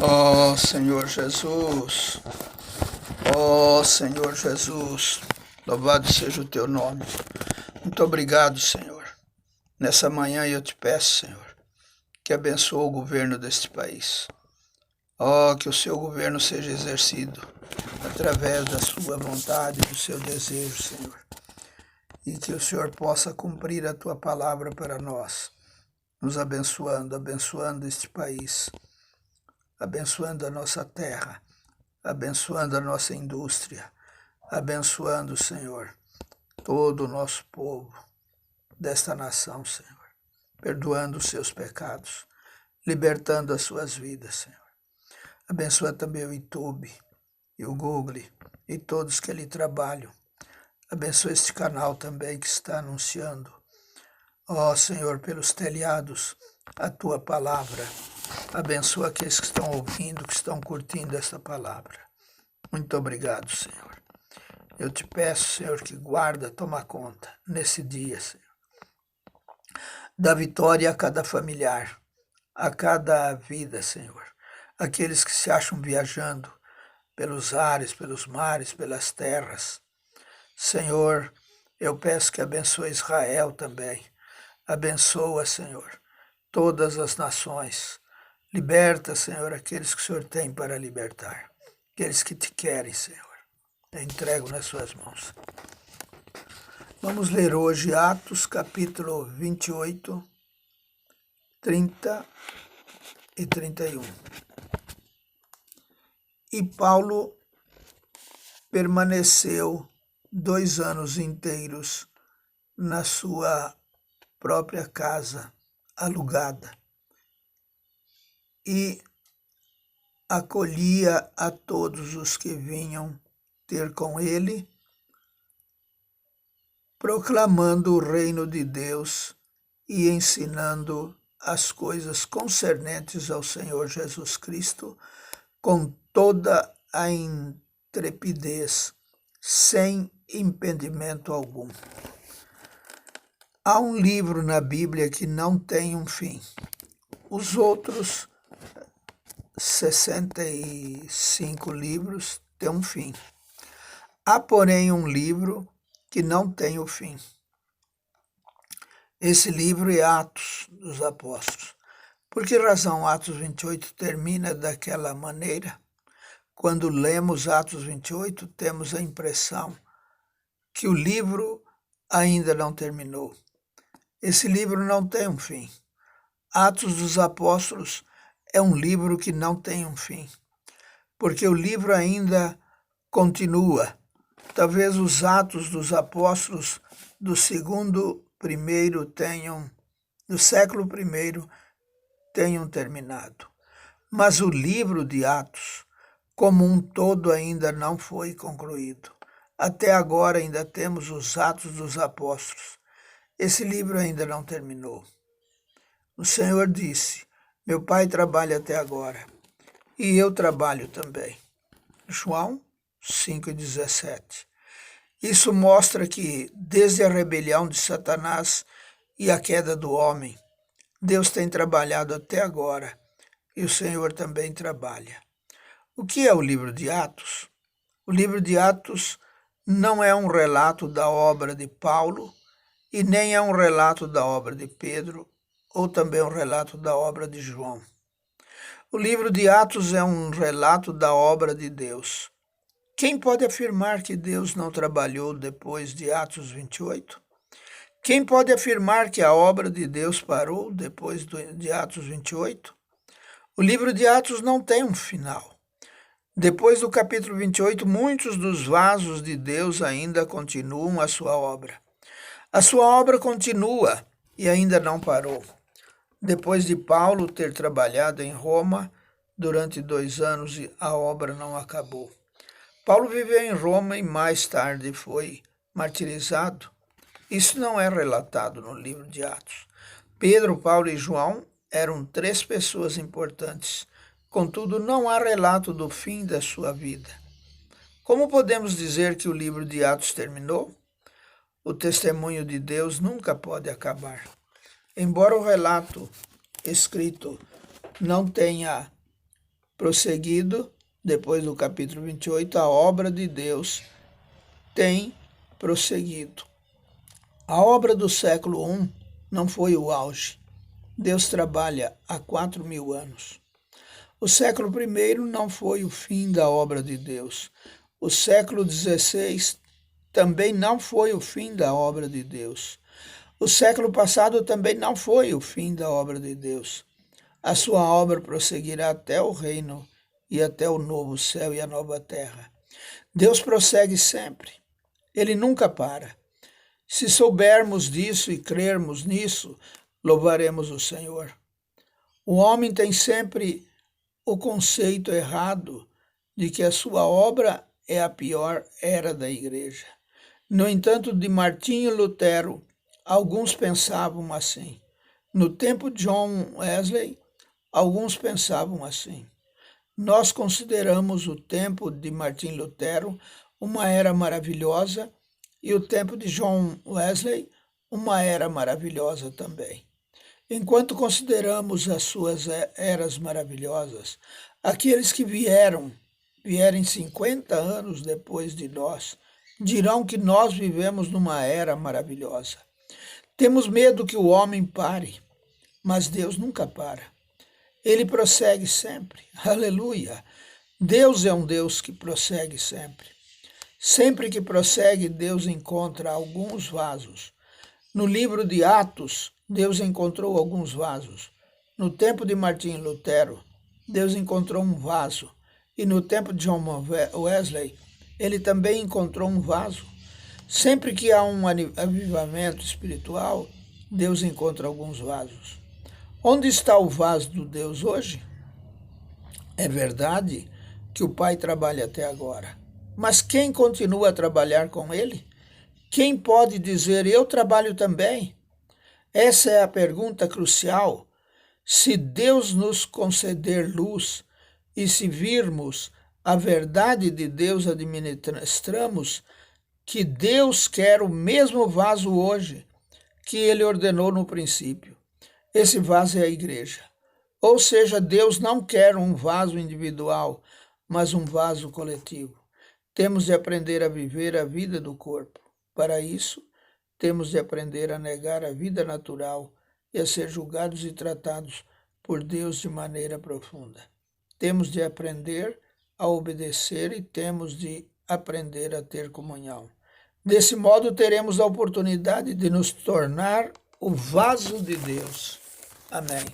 Ó Senhor Jesus, ó Senhor Jesus, louvado seja o teu nome. Muito obrigado, Senhor. Nessa manhã eu te peço, Senhor, que abençoe o governo deste país. Ó, que o seu governo seja exercido através da sua vontade, do seu desejo, Senhor. E que o Senhor possa cumprir a tua palavra para nós, nos abençoando este país, abençoando a nossa terra, abençoando a nossa indústria, abençoando, Senhor, todo o nosso povo desta nação, Senhor, perdoando os seus pecados, libertando as suas vidas, Senhor. Abençoa também o YouTube e o Google e todos que ali trabalham. Abençoa este canal também que está anunciando, ó Senhor, pelos telhados, a tua palavra. Abençoa aqueles que estão ouvindo, que estão curtindo essa palavra. Muito obrigado, Senhor. Eu te peço, Senhor, que guarda, toma conta nesse dia, Senhor. Dá vitória a cada familiar, a cada vida, Senhor. Aqueles que se acham viajando pelos ares, pelos mares, pelas terras. Senhor, eu peço que abençoe Israel também. Abençoa, Senhor, todas as nações. Liberta, Senhor, aqueles que o Senhor tem para libertar. Aqueles que te querem, Senhor. Eu entrego nas suas mãos. Vamos ler hoje Atos, capítulo 28, 30 e 31. E Paulo permaneceu 2 anos inteiros na sua própria casa alugada e acolhia a todos os que vinham ter com ele, proclamando o reino de Deus e ensinando as coisas concernentes ao Senhor Jesus Cristo com toda a intrepidez, sem impedimento algum. Há um livro na Bíblia que não tem um fim. Os outros 65 livros têm um fim. Há, porém, um livro que não tem o fim. Esse livro é Atos dos Apóstolos. Por que razão Atos 28 termina daquela maneira? Quando lemos Atos 28, temos a impressão que o livro ainda não terminou. Esse livro não tem um fim. Atos dos Apóstolos é um livro que não tem um fim, porque o livro ainda continua. Talvez os Atos dos Apóstolos do século I tenham terminado. Mas o livro de Atos, como um todo, ainda não foi concluído. Até agora ainda temos os Atos dos Apóstolos. Esse livro ainda não terminou. O Senhor disse: meu Pai trabalha até agora, e eu trabalho também. João 5,17. Isso mostra que, desde a rebelião de Satanás e a queda do homem, Deus tem trabalhado até agora, e o Senhor também trabalha. O que é o livro de Atos? O livro de Atos não é um relato da obra de Paulo, e nem é um relato da obra de Pedro, ou também um relato da obra de João. O livro de Atos é um relato da obra de Deus. Quem pode afirmar que Deus não trabalhou depois de Atos 28? Quem pode afirmar que a obra de Deus parou depois de Atos 28? O livro de Atos não tem um final. Depois do capítulo 28, muitos dos vasos de Deus ainda continuam a sua obra. A sua obra continua e ainda não parou. Depois de Paulo ter trabalhado em Roma durante 2 anos, a obra não acabou. Paulo viveu em Roma e mais tarde foi martirizado. Isso não é relatado no livro de Atos. Pedro, Paulo e João eram 3 pessoas importantes. Contudo, não há relato do fim da sua vida. Como podemos dizer que o livro de Atos terminou? O testemunho de Deus nunca pode acabar. Embora o relato escrito não tenha prosseguido, depois do capítulo 28, a obra de Deus tem prosseguido. A obra do século I não foi o auge. Deus trabalha há 4.000 anos. O século I não foi o fim da obra de Deus. O século XVI também não foi o fim da obra de Deus. O século passado também não foi o fim da obra de Deus. A sua obra prosseguirá até o reino e até o novo céu e a nova terra. Deus prossegue sempre. Ele nunca para. Se soubermos disso e crermos nisso, louvaremos o Senhor. O homem tem sempre o conceito errado de que a sua obra é a pior era da igreja. No entanto, de Martinho Lutero, alguns pensavam assim. No tempo de John Wesley, alguns pensavam assim. Nós consideramos o tempo de Martinho Lutero uma era maravilhosa e o tempo de John Wesley uma era maravilhosa também. Enquanto consideramos as suas eras maravilhosas, aqueles que vierem 50 anos depois de nós, dirão que nós vivemos numa era maravilhosa. Temos medo que o homem pare, mas Deus nunca para. Ele prossegue sempre. Aleluia! Deus é um Deus que prossegue sempre. Sempre que prossegue, Deus encontra alguns vasos. No livro de Atos, Deus encontrou alguns vasos. No tempo de Martinho Lutero, Deus encontrou um vaso. E no tempo de John Wesley, ele também encontrou um vaso. Sempre que há um avivamento espiritual, Deus encontra alguns vasos. Onde está o vaso do Deus hoje? É verdade que o Pai trabalha até agora. Mas quem continua a trabalhar com ele? Quem pode dizer, eu trabalho também? Essa é a pergunta crucial. Se Deus nos conceder luz e se virmos a verdade de Deus, administramos que Deus quer o mesmo vaso hoje que ele ordenou no princípio. Esse vaso é a igreja. Ou seja, Deus não quer um vaso individual, mas um vaso coletivo. Temos de aprender a viver a vida do corpo. Para isso, temos de aprender a negar a vida natural e a ser julgados e tratados por Deus de maneira profunda. Temos de aprender a obedecer e temos de aprender a ter comunhão. Desse modo, teremos a oportunidade de nos tornar o vaso de Deus. Amém.